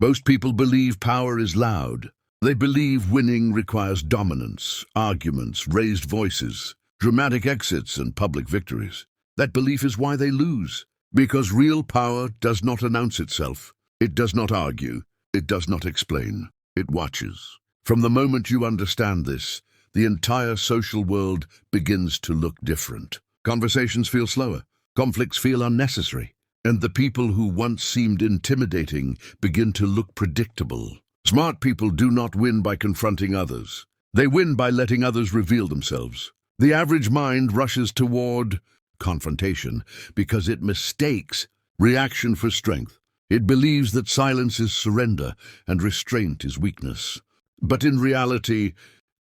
Most people believe power is loud. They believe winning requires dominance, arguments, raised voices, dramatic exits, and public victories. That belief is why they lose, because real power does not announce itself. It does not argue. It does not explain. It watches. From the moment you understand this, the entire social world begins to look different. Conversations feel slower. Conflicts feel unnecessary. And the people who once seemed intimidating begin to look predictable. Smart people do not win by confronting others. They win by letting others reveal themselves. The average mind rushes toward confrontation because it mistakes reaction for strength. It believes that silence is surrender and restraint is weakness. But in reality,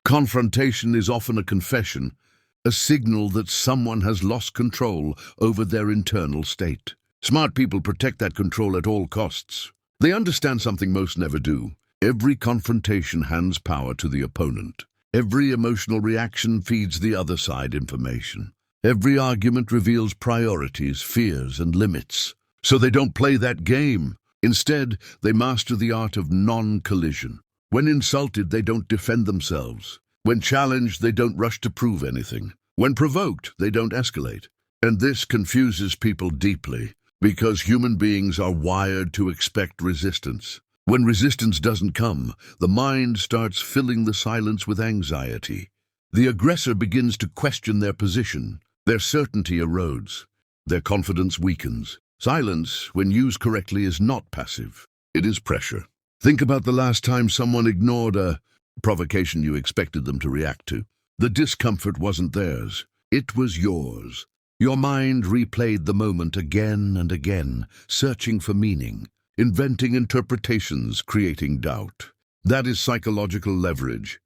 confrontation is often a confession, a signal that someone has lost control over their internal state. Smart people protect that control at all costs. They understand something most never do. Every confrontation hands power to the opponent. Every emotional reaction feeds the other side information. Every argument reveals priorities, fears, and limits. So they don't play that game. Instead, they master the art of non-collision. When insulted, they don't defend themselves. When challenged, they don't rush to prove anything. When provoked, they don't escalate. And this confuses people deeply, because human beings are wired to expect resistance. When resistance doesn't come, the mind starts filling the silence with anxiety. The aggressor begins to question their position. Their certainty erodes. Their confidence weakens. Silence, when used correctly, is not passive. It is pressure. Think about the last time someone ignored a provocation you expected them to react to. The discomfort wasn't theirs. It was yours. Your mind replayed the moment again and again, searching for meaning, inventing interpretations, creating doubt. That is psychological leverage.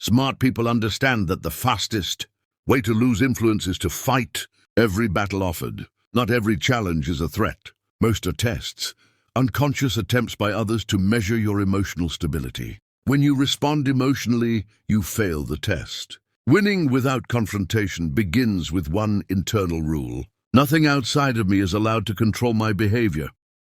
Smart people understand that the fastest way to lose influence is to fight every battle offered. Not every challenge is a threat. Most are tests, unconscious attempts by others to measure your emotional stability. When you respond emotionally, you fail the test. Winning without confrontation begins with one internal rule. Nothing outside of me is allowed to control my behavior.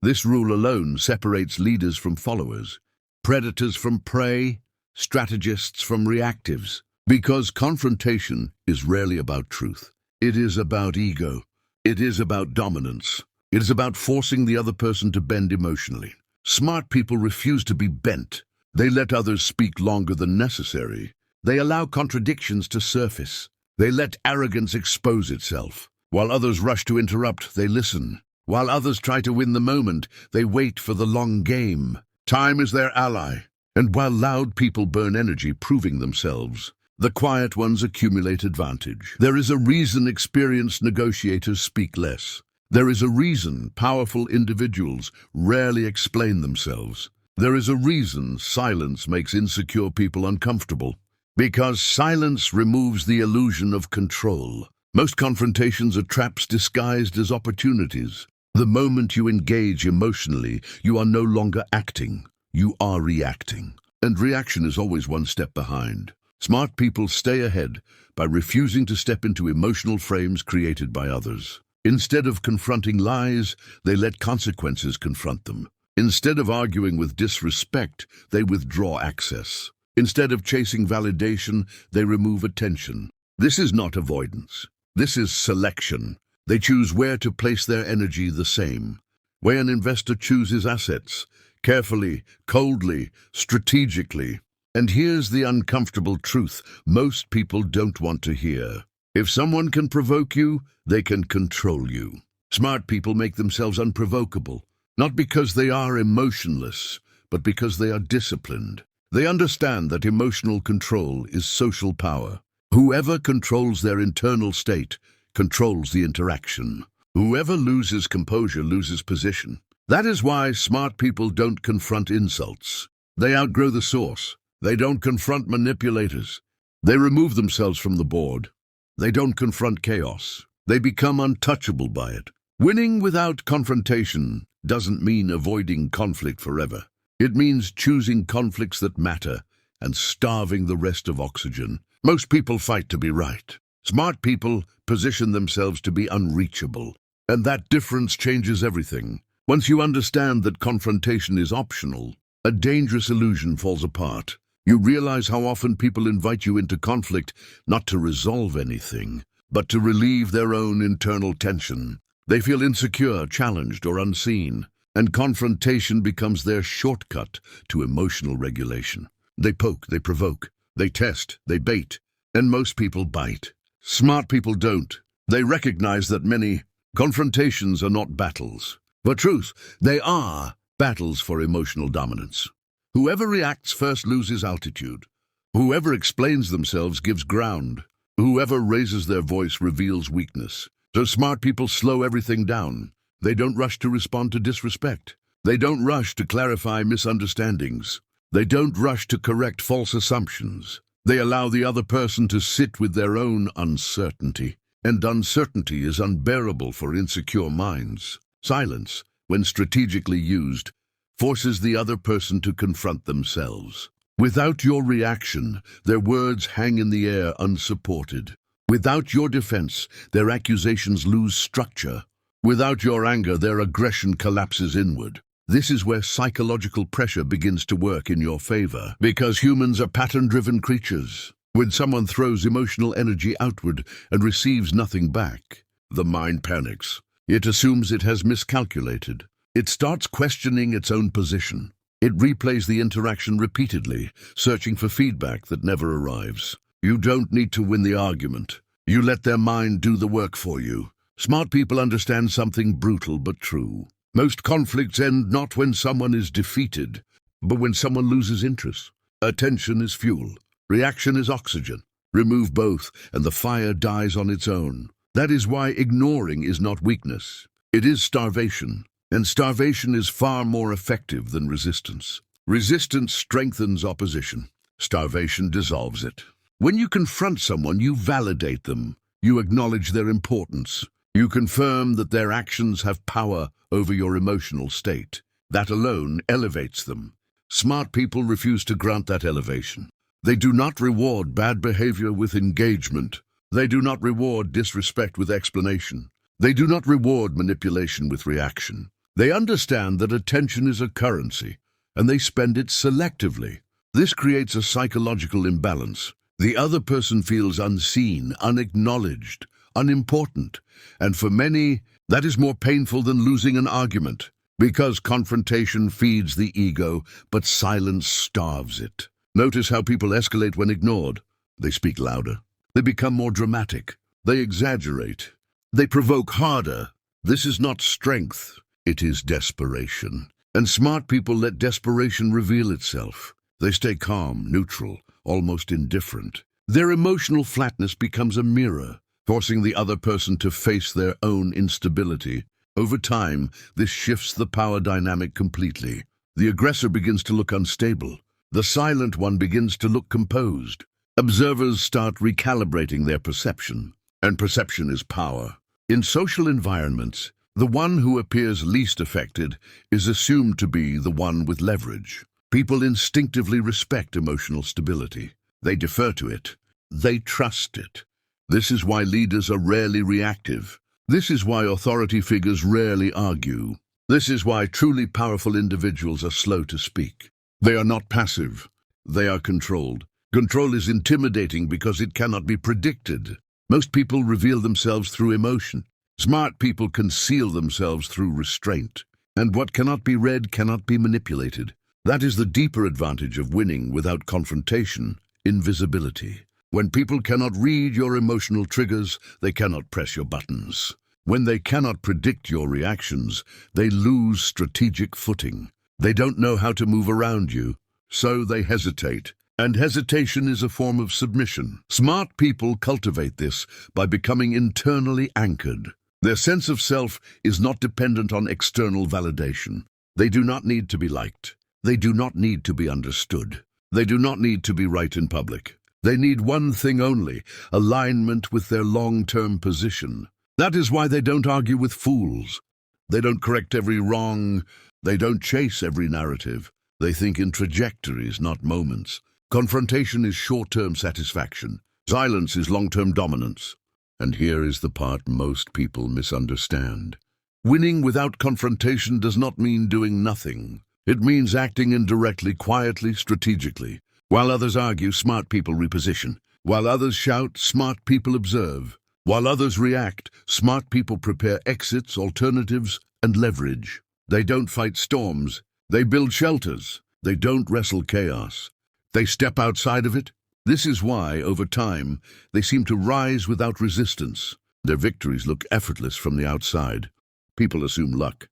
This rule alone separates leaders from followers, predators from prey, strategists from reactives. Because confrontation is rarely about truth. It is about ego. It is about dominance. It is about forcing the other person to bend emotionally. Smart people refuse to be bent. They let others speak longer than necessary. They allow contradictions to surface. They let arrogance expose itself. While others rush to interrupt, they listen. While others try to win the moment, they wait for the long game. Time is their ally. And while loud people burn energy proving themselves, the quiet ones accumulate advantage. There is a reason experienced negotiators speak less. There is a reason powerful individuals rarely explain themselves. There is a reason silence makes insecure people uncomfortable. Because silence removes the illusion of control. Most confrontations are traps disguised as opportunities. The moment you engage emotionally, you are no longer acting. You are reacting. And reaction is always one step behind. Smart people stay ahead by refusing to step into emotional frames created by others. Instead of confronting lies, they let consequences confront them. Instead of arguing with disrespect, they withdraw access. Instead of chasing validation, they remove attention. This is not avoidance. This is selection. They choose where to place their energy the same. Where an investor chooses assets, carefully, coldly, strategically. And here's the uncomfortable truth most people don't want to hear. If someone can provoke you, they can control you. Smart people make themselves unprovocable, not because they are emotionless, but because they are disciplined. They understand that emotional control is social power. Whoever controls their internal state controls the interaction. Whoever loses composure loses position. That is why smart people don't confront insults. They outgrow the source. They don't confront manipulators. They remove themselves from the board. They don't confront chaos. They become untouchable by it. Winning without confrontation doesn't mean avoiding conflict forever. It means choosing conflicts that matter and starving the rest of oxygen. Most people fight to be right. Smart people position themselves to be unreachable. And that difference changes everything. Once you understand that confrontation is optional, a dangerous illusion falls apart. You realize how often people invite you into conflict not to resolve anything, but to relieve their own internal tension. They feel insecure, challenged, or unseen, and confrontation becomes their shortcut to emotional regulation. They poke, they provoke, they test, they bait, and most people bite. Smart people don't. They recognize that many confrontations are not battles. For truth, they are battles for emotional dominance. Whoever reacts first loses altitude. Whoever explains themselves gives ground. Whoever raises their voice reveals weakness. So smart people slow everything down. They don't rush to respond to disrespect. They don't rush to clarify misunderstandings. They don't rush to correct false assumptions. They allow the other person to sit with their own uncertainty. And uncertainty is unbearable for insecure minds. Silence, when strategically used, forces the other person to confront themselves. Without your reaction, their words hang in the air unsupported. Without your defense, their accusations lose structure. Without your anger, their aggression collapses inward. This is where psychological pressure begins to work in your favor, because humans are pattern-driven creatures. When someone throws emotional energy outward and receives nothing back, the mind panics. It assumes it has miscalculated. It starts questioning its own position. It replays the interaction repeatedly, searching for feedback that never arrives. You don't need to win the argument. You let their mind do the work for you. Smart people understand something brutal but true. Most conflicts end not when someone is defeated, but when someone loses interest. Attention is fuel. Reaction is oxygen. Remove both, and the fire dies on its own. That is why ignoring is not weakness. It is starvation. And starvation is far more effective than resistance. Resistance strengthens opposition. Starvation dissolves it. When you confront someone, you validate them. You acknowledge their importance. You confirm that their actions have power over your emotional state. That alone elevates them. Smart people refuse to grant that elevation. They do not reward bad behavior with engagement. They do not reward disrespect with explanation. They do not reward manipulation with reaction. They understand that attention is a currency, and they spend it selectively. This creates a psychological imbalance. The other person feels unseen, unacknowledged, unimportant, and for many, that is more painful than losing an argument, because confrontation feeds the ego, but silence starves it. Notice how people escalate when ignored. They speak louder. They become more dramatic. They exaggerate. They provoke harder. This is not strength. It is desperation. And smart people let desperation reveal itself. They stay calm, neutral, almost indifferent. Their emotional flatness becomes a mirror, forcing the other person to face their own instability. Over time, this shifts the power dynamic completely. The aggressor begins to look unstable. The silent one begins to look composed. Observers start recalibrating their perception, and perception is power. In social environments, the one who appears least affected is assumed to be the one with leverage. People instinctively respect emotional stability. They defer to it. They trust it. This is why leaders are rarely reactive. This is why authority figures rarely argue. This is why truly powerful individuals are slow to speak. They are not passive. They are controlled. Control is intimidating because it cannot be predicted. Most people reveal themselves through emotion. Smart people conceal themselves through restraint. And what cannot be read cannot be manipulated. That is the deeper advantage of winning without confrontation: invisibility. When people cannot read your emotional triggers, they cannot press your buttons. When they cannot predict your reactions, they lose strategic footing. They don't know how to move around you, so they hesitate. And hesitation is a form of submission. Smart people cultivate this by becoming internally anchored. Their sense of self is not dependent on external validation. They do not need to be liked. They do not need to be understood. They do not need to be right in public. They need one thing only: alignment with their long-term position. That is why they don't argue with fools. They don't correct every wrong. They don't chase every narrative. They think in trajectories, not moments. Confrontation is short-term satisfaction. Silence is long-term dominance. And here is the part most people misunderstand. Winning without confrontation does not mean doing nothing. It means acting indirectly, quietly, strategically. While others argue, smart people reposition. While others shout, smart people observe. While others react, smart people prepare exits, alternatives, and leverage. They don't fight storms. They build shelters. They don't wrestle chaos. They step outside of it. This is why, over time, they seem to rise without resistance. Their victories look effortless from the outside. People assume luck.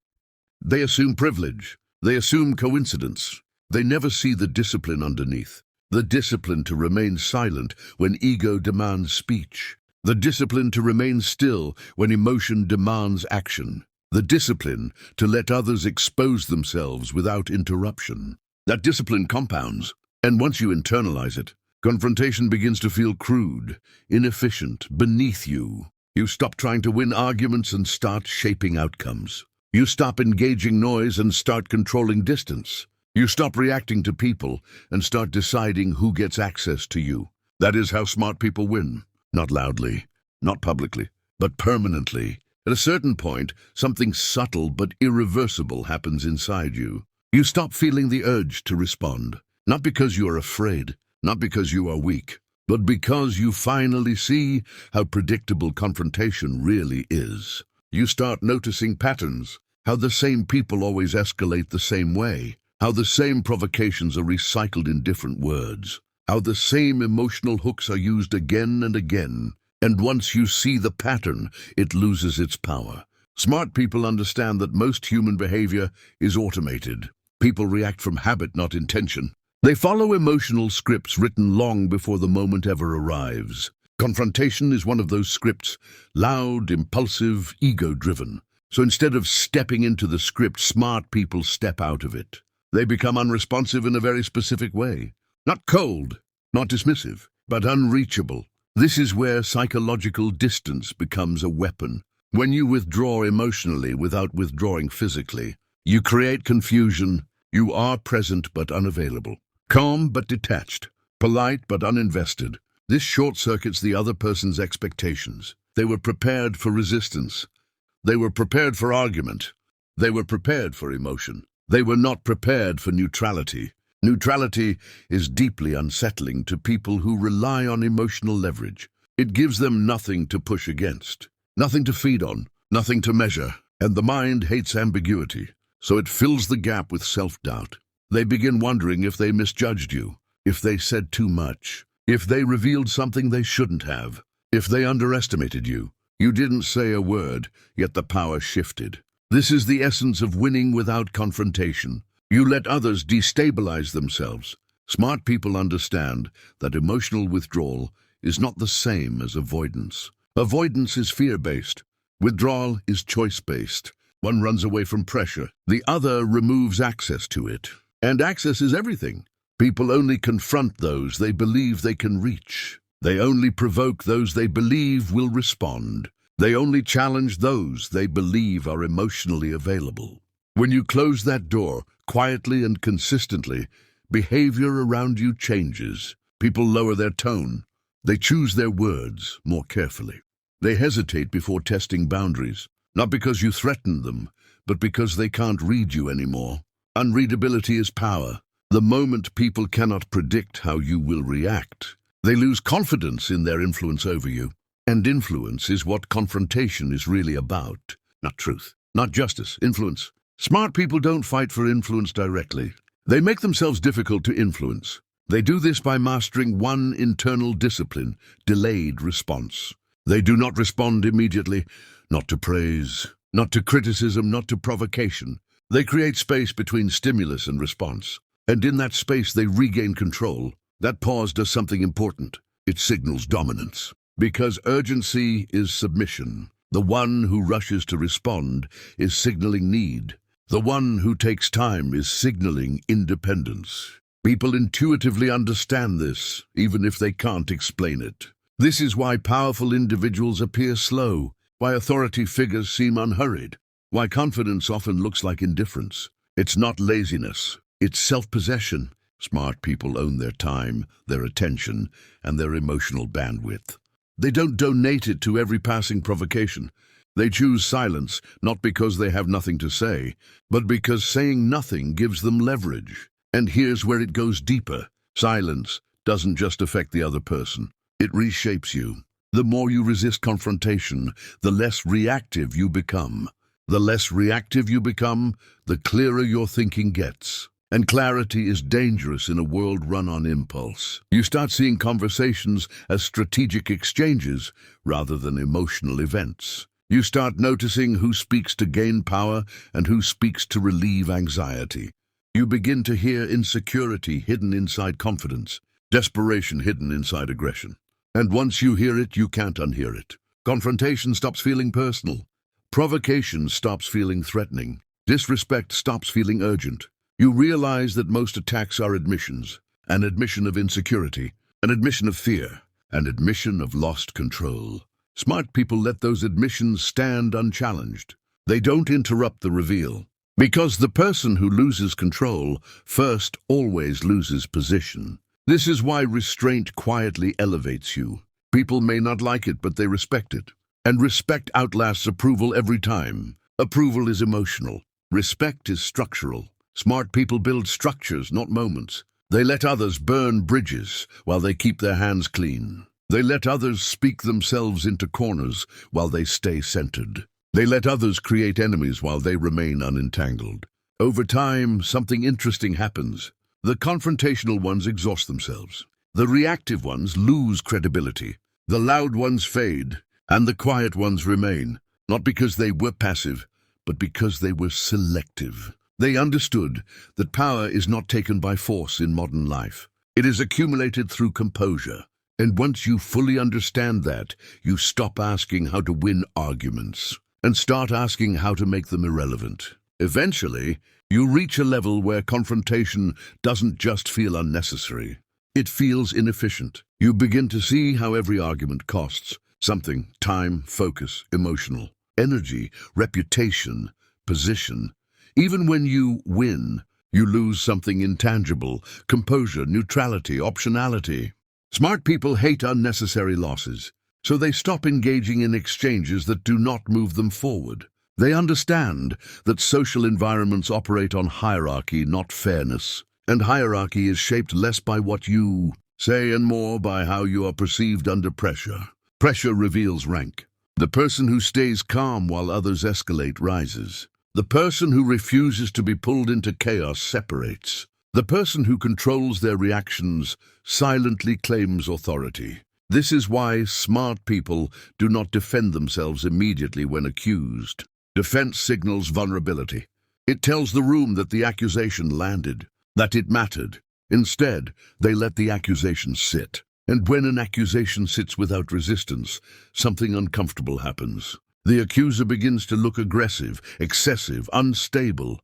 They assume privilege. They assume coincidence. They never see the discipline underneath. The discipline to remain silent when ego demands speech. The discipline to remain still when emotion demands action. The discipline to let others expose themselves without interruption. That discipline compounds, and once you internalize it, confrontation begins to feel crude, inefficient, beneath you. You stop trying to win arguments and start shaping outcomes. You stop engaging noise and start controlling distance. You stop reacting to people and start deciding who gets access to you. That is how smart people win. Not loudly, not publicly, but permanently. At a certain point, something subtle but irreversible happens inside you. You stop feeling the urge to respond, not because you are afraid, not because you are weak, but because you finally see how predictable confrontation really is. You start noticing patterns, how the same people always escalate the same way, how the same provocations are recycled in different words, how the same emotional hooks are used again and again. And once you see the pattern, it loses its power. Smart people understand that most human behavior is automated. People react from habit, not intention. They follow emotional scripts written long before the moment ever arrives. Confrontation is one of those scripts, loud, impulsive, ego-driven. So instead of stepping into the script, smart people step out of it. They become unresponsive in a very specific way. Not cold, not dismissive, but unreachable. This is where psychological distance becomes a weapon. When you withdraw emotionally without withdrawing physically, you create confusion. You are present but unavailable. Calm but detached. Polite but uninvested. This short-circuits the other person's expectations. They were prepared for resistance. They were prepared for argument. They were prepared for emotion. They were not prepared for neutrality. Neutrality is deeply unsettling to people who rely on emotional leverage. It gives them nothing to push against, nothing to feed on, nothing to measure, and the mind hates ambiguity, so it fills the gap with self-doubt. They begin wondering if they misjudged you, if they said too much, if they revealed something they shouldn't have, if they underestimated you. You didn't say a word, yet the power shifted. This is the essence of winning without confrontation. You let others destabilize themselves. Smart people understand that emotional withdrawal is not the same as avoidance. Avoidance is fear-based. Withdrawal is choice-based. One runs away from pressure. The other removes access to it. And access is everything. People only confront those they believe they can reach. They only provoke those they believe will respond. They only challenge those they believe are emotionally available. When you close that door, quietly and consistently, behavior around you changes. People lower their tone. They choose their words more carefully. They hesitate before testing boundaries, not because you threatened them, but because they can't read you anymore. Unreadability is power. The moment people cannot predict how you will react, they lose confidence in their influence over you. And influence is what confrontation is really about. Not truth, not justice, influence. Smart people don't fight for influence directly. They make themselves difficult to influence. They do this by mastering one internal discipline, delayed response. They do not respond immediately, not to praise, not to criticism, not to provocation. They create space between stimulus and response. And in that space they regain control. That pause does something important. It signals dominance. Because urgency is submission. The one who rushes to respond is signaling need. The one who takes time is signaling independence. People intuitively understand this, even if they can't explain it. This is why powerful individuals appear slow, why authority figures seem unhurried, why confidence often looks like indifference. It's not laziness, it's self-possession. Smart people own their time, their attention, and their emotional bandwidth. They don't donate it to every passing provocation. They choose silence not because they have nothing to say, but because saying nothing gives them leverage. And here's where it goes deeper. Silence doesn't just affect the other person. It reshapes you. The more you resist confrontation, the less reactive you become. The less reactive you become, the clearer your thinking gets. And clarity is dangerous in a world run on impulse. You start seeing conversations as strategic exchanges rather than emotional events. You start noticing who speaks to gain power and who speaks to relieve anxiety. You begin to hear insecurity hidden inside confidence, desperation hidden inside aggression. And once you hear it, you can't unhear it. Confrontation stops feeling personal. Provocation stops feeling threatening. Disrespect stops feeling urgent. You realize that most attacks are admissions, an admission of insecurity, an admission of fear, an admission of lost control. Smart people let those admissions stand unchallenged. They don't interrupt the reveal. Because the person who loses control first always loses position. This is why restraint quietly elevates you. People may not like it, but they respect it. And respect outlasts approval every time. Approval is emotional. Respect is structural. Smart people build structures, not moments. They let others burn bridges while they keep their hands clean. They let others speak themselves into corners while they stay centered. They let others create enemies while they remain unentangled. Over time, something interesting happens. The confrontational ones exhaust themselves. The reactive ones lose credibility. The loud ones fade, and the quiet ones remain, not because they were passive, but because they were selective. They understood that power is not taken by force in modern life. It is accumulated through composure. And once you fully understand that, you stop asking how to win arguments and start asking how to make them irrelevant. Eventually, you reach a level where confrontation doesn't just feel unnecessary. It feels inefficient. You begin to see how every argument costs something: time, focus, emotional, energy, reputation, position. Even when you win, you lose something intangible: composure, neutrality, optionality. Smart people hate unnecessary losses, so they stop engaging in exchanges that do not move them forward. They understand that social environments operate on hierarchy, not fairness. And hierarchy is shaped less by what you say and more by how you are perceived under pressure. Pressure reveals rank. The person who stays calm while others escalate rises. The person who refuses to be pulled into chaos separates. The person who controls their reactions silently claims authority. This is why smart people do not defend themselves immediately when accused. Defense signals vulnerability. It tells the room that the accusation landed, that it mattered. Instead, they let the accusation sit. And when an accusation sits without resistance, something uncomfortable happens. The accuser begins to look aggressive, excessive, unstable.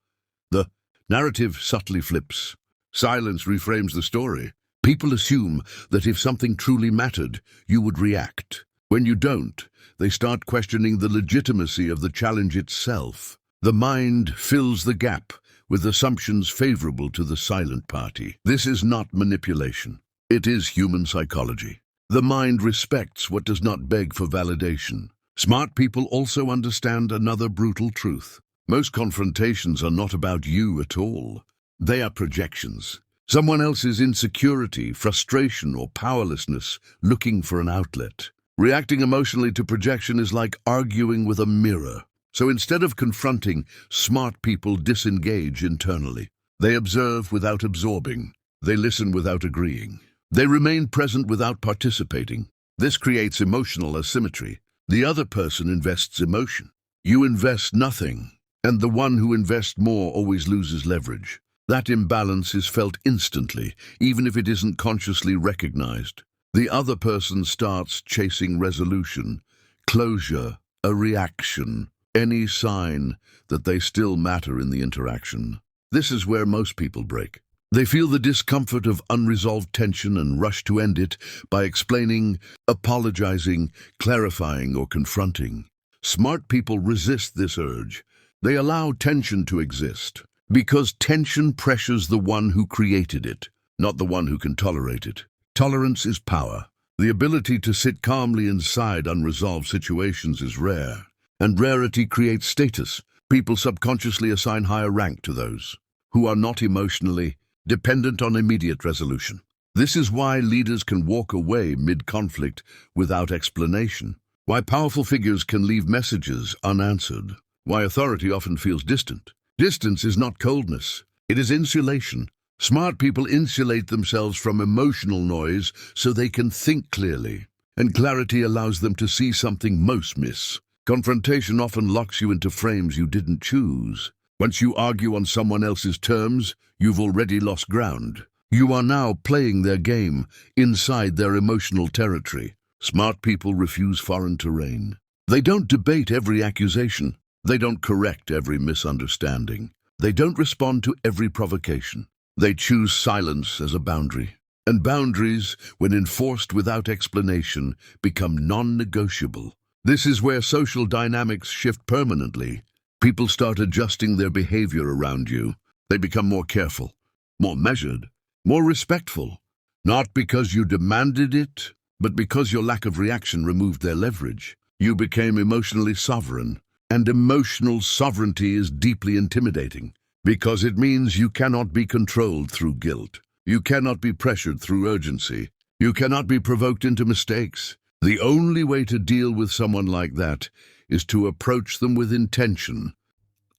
The narrative subtly flips. Silence reframes the story. People assume that if something truly mattered, you would react. When you don't, they start questioning the legitimacy of the challenge itself. The mind fills the gap with assumptions favorable to the silent party. This is not manipulation. It is human psychology. The mind respects what does not beg for validation. Smart people also understand another brutal truth. Most confrontations are not about you at all. They are projections. Someone else's insecurity, frustration, or powerlessness looking for an outlet. Reacting emotionally to projection is like arguing with a mirror. So instead of confronting, smart people disengage internally. They observe without absorbing. They listen without agreeing. They remain present without participating. This creates emotional asymmetry. The other person invests emotion. You invest nothing, and the one who invests more always loses leverage. That imbalance is felt instantly, even if it isn't consciously recognized. The other person starts chasing resolution, closure, a reaction, any sign that they still matter in the interaction. This is where most people break. They feel the discomfort of unresolved tension and rush to end it by explaining, apologizing, clarifying, or confronting. Smart people resist this urge. They allow tension to exist, because tension pressures the one who created it, not the one who can tolerate it. Tolerance is power. The ability to sit calmly inside unresolved situations is rare. And rarity creates status. People subconsciously assign higher rank to those who are not emotionally dependent on immediate resolution. This is why leaders can walk away mid-conflict without explanation, why powerful figures can leave messages unanswered, why authority often feels distant. Distance is not coldness, it is insulation. Smart people insulate themselves from emotional noise so they can think clearly, and clarity allows them to see something most miss. Confrontation often locks you into frames you didn't choose. Once you argue on someone else's terms, you've already lost ground. You are now playing their game inside their emotional territory. Smart people refuse foreign terrain. They don't debate every accusation. They don't correct every misunderstanding. They don't respond to every provocation. They choose silence as a boundary. And boundaries, when enforced without explanation, become non-negotiable. This is where social dynamics shift permanently. People start adjusting their behavior around you. They become more careful, more measured, more respectful. Not because you demanded it, but because your lack of reaction removed their leverage. You became emotionally sovereign, and emotional sovereignty is deeply intimidating, because it means you cannot be controlled through guilt. You cannot be pressured through urgency. You cannot be provoked into mistakes. The only way to deal with someone like that is to approach them with intention,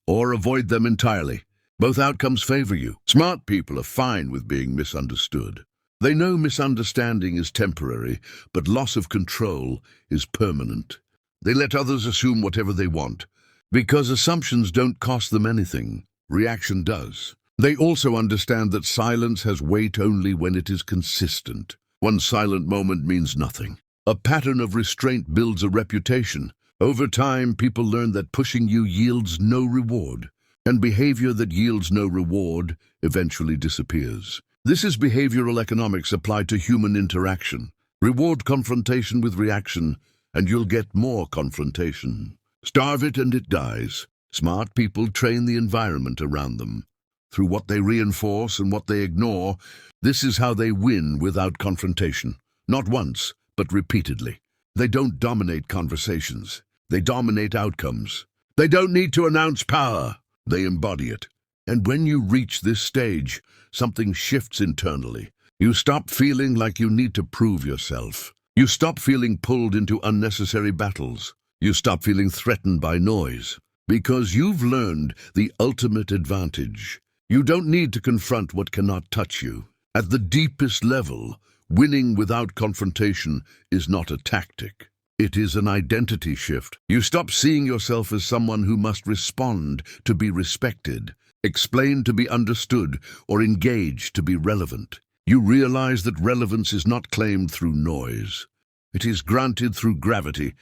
or avoid them entirely. Both outcomes favor you. Smart people are fine with being misunderstood. They know misunderstanding is temporary, but loss of control is permanent. They let others assume whatever they want, because assumptions don't cost them anything. Reaction does. They also understand that silence has weight only when it is consistent. One silent moment means nothing. A pattern of restraint builds a reputation. Over time, people learn that pushing you yields no reward, and behavior that yields no reward eventually disappears. This is behavioral economics applied to human interaction. Reward confrontation with reaction, and you'll get more confrontation. Starve it and it dies. Smart people train the environment around them. Through what they reinforce and what they ignore, this is how they win without confrontation. Not once, but repeatedly. They don't dominate conversations. They dominate outcomes. They don't need to announce power. They embody it. And when you reach this stage, something shifts internally. You stop feeling like you need to prove yourself. You stop feeling pulled into unnecessary battles. You stop feeling threatened by noise. Because you've learned the ultimate advantage. You don't need to confront what cannot touch you. At the deepest level, winning without confrontation is not a tactic. It is an identity shift. You stop seeing yourself as someone who must respond to be respected, explain to be understood, or engage to be relevant. You realize that relevance is not claimed through noise. It is granted through gravity.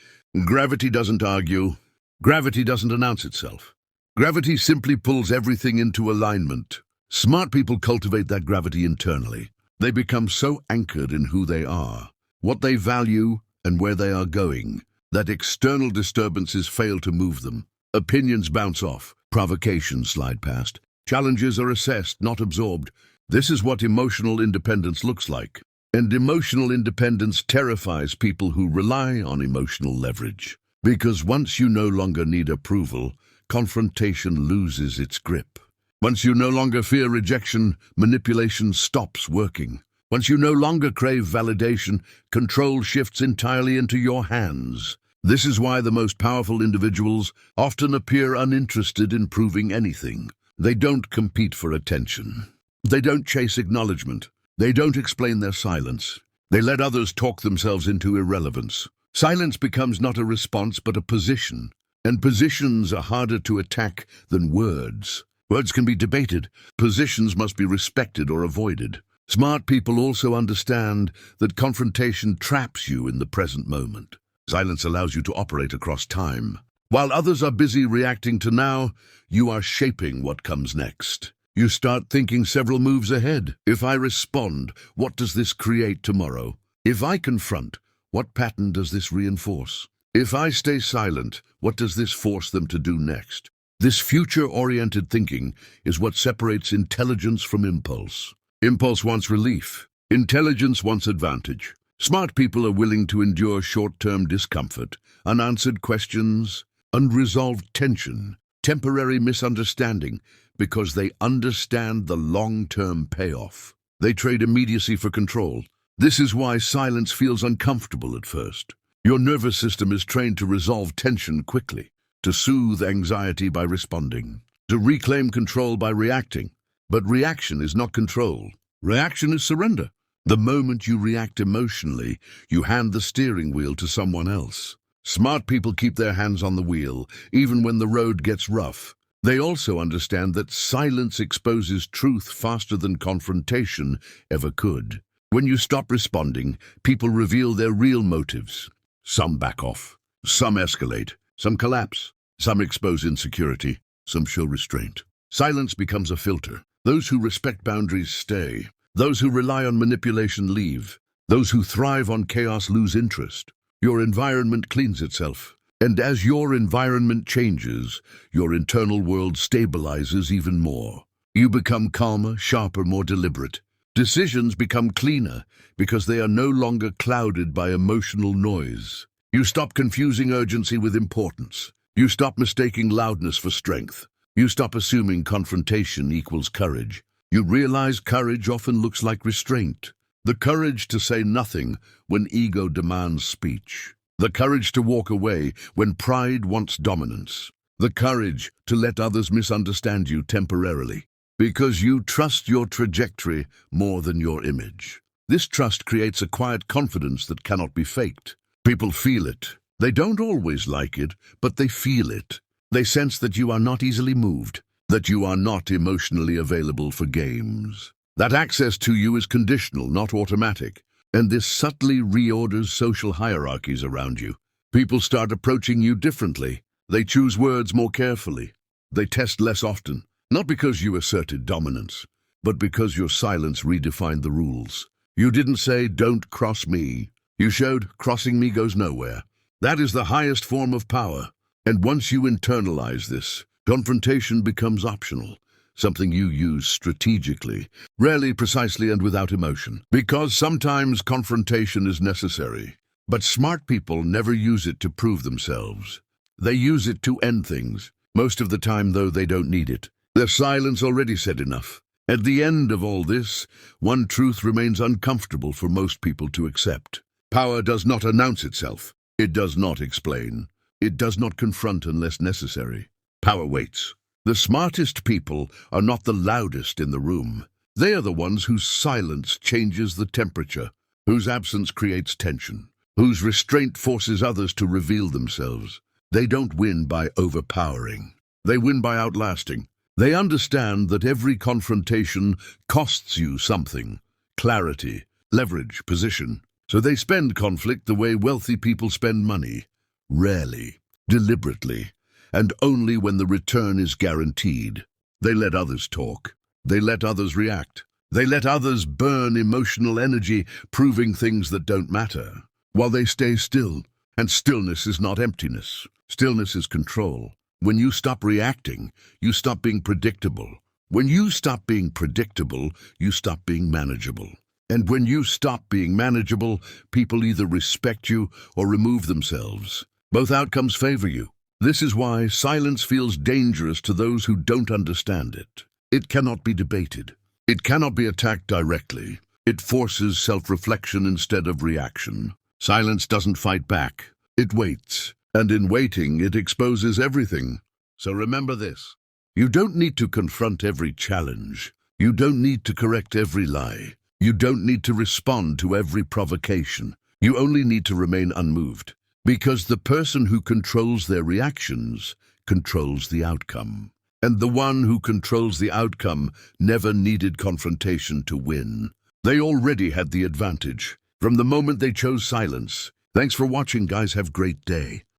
Gravity doesn't argue. Gravity doesn't announce itself. Gravity simply pulls everything into alignment. Smart people cultivate that gravity internally. They become so anchored in who they are, what they value, and where they are going, that external disturbances fail to move them. Opinions bounce off, provocations slide past. Challenges are assessed, not absorbed. This is what emotional independence looks like. And emotional independence terrifies people who rely on emotional leverage. Because once you no longer need approval, confrontation loses its grip. Once you no longer fear rejection, manipulation stops working. Once you no longer crave validation, control shifts entirely into your hands. This is why the most powerful individuals often appear uninterested in proving anything. They don't compete for attention. They don't chase acknowledgement. They don't explain their silence. They let others talk themselves into irrelevance. Silence becomes not a response but a position. And positions are harder to attack than words. Words can be debated. Positions must be respected or avoided. Smart people also understand that confrontation traps you in the present moment. Silence allows you to operate across time. While others are busy reacting to now, you are shaping what comes next. You start thinking several moves ahead. If I respond, what does this create tomorrow? If I confront, what pattern does this reinforce? If I stay silent, what does this force them to do next? This future-oriented thinking is what separates intelligence from impulse. Impulse wants relief. Intelligence wants advantage. Smart people are willing to endure short-term discomfort, unanswered questions, unresolved tension, temporary misunderstanding, because they understand the long-term payoff. They trade immediacy for control. This is why silence feels uncomfortable at first. Your nervous system is trained to resolve tension quickly, to soothe anxiety by responding, to reclaim control by reacting. But reaction is not control. Reaction is surrender. The moment you react emotionally, you hand the steering wheel to someone else. Smart people keep their hands on the wheel, even when the road gets rough. They also understand that silence exposes truth faster than confrontation ever could. When you stop responding, people reveal their real motives. Some back off, some escalate, some collapse, some expose insecurity, some show restraint. Silence becomes a filter. Those who respect boundaries stay. Those who rely on manipulation leave. Those who thrive on chaos lose interest. Your environment cleans itself. And as your environment changes, your internal world stabilizes even more. You become calmer, sharper, more deliberate. Decisions become cleaner because they are no longer clouded by emotional noise. You stop confusing urgency with importance. You stop mistaking loudness for strength. You stop assuming confrontation equals courage. You realize courage often looks like restraint. The courage to say nothing when ego demands speech. The courage to walk away when pride wants dominance. The courage to let others misunderstand you temporarily, because you trust your trajectory more than your image. This trust creates a quiet confidence that cannot be faked. People feel it. They don't always like it, but they feel it. They sense that you are not easily moved, that you are not emotionally available for games. That access to you is conditional, not automatic. And this subtly reorders social hierarchies around you. People start approaching you differently. They choose words more carefully. They test less often, not because you asserted dominance, but because your silence redefined the rules. You didn't say, "Don't cross me." You showed, "Crossing me goes nowhere." That is the highest form of power. And once you internalize this, confrontation becomes optional. Something you use strategically, rarely precisely and without emotion. Because sometimes confrontation is necessary. But smart people never use it to prove themselves. They use it to end things. Most of the time, though, they don't need it. Their silence already said enough. At the end of all this, one truth remains uncomfortable for most people to accept. Power does not announce itself. It does not explain. It does not confront unless necessary. Power waits. The smartest people are not the loudest in the room. They are the ones whose silence changes the temperature, whose absence creates tension, whose restraint forces others to reveal themselves. They don't win by overpowering. They win by outlasting. They understand that every confrontation costs you something: clarity, leverage, position. So they spend conflict the way wealthy people spend money. Rarely, deliberately, and only when the return is guaranteed. They let others talk. They let others react. They let others burn emotional energy, proving things that don't matter, while they stay still. And stillness is not emptiness. Stillness is control. When you stop reacting, you stop being predictable. When you stop being predictable, you stop being manageable. And when you stop being manageable, people either respect you or remove themselves. Both outcomes favor you. This is why silence feels dangerous to those who don't understand it. It cannot be debated. It cannot be attacked directly. It forces self-reflection instead of reaction. Silence doesn't fight back. It waits. And in waiting, it exposes everything. So remember this. You don't need to confront every challenge. You don't need to correct every lie. You don't need to respond to every provocation. You only need to remain unmoved. Because the person who controls their reactions controls the outcome. And the one who controls the outcome never needed confrontation to win. They already had the advantage from the moment they chose silence. Thanks for watching, guys. Have a great day.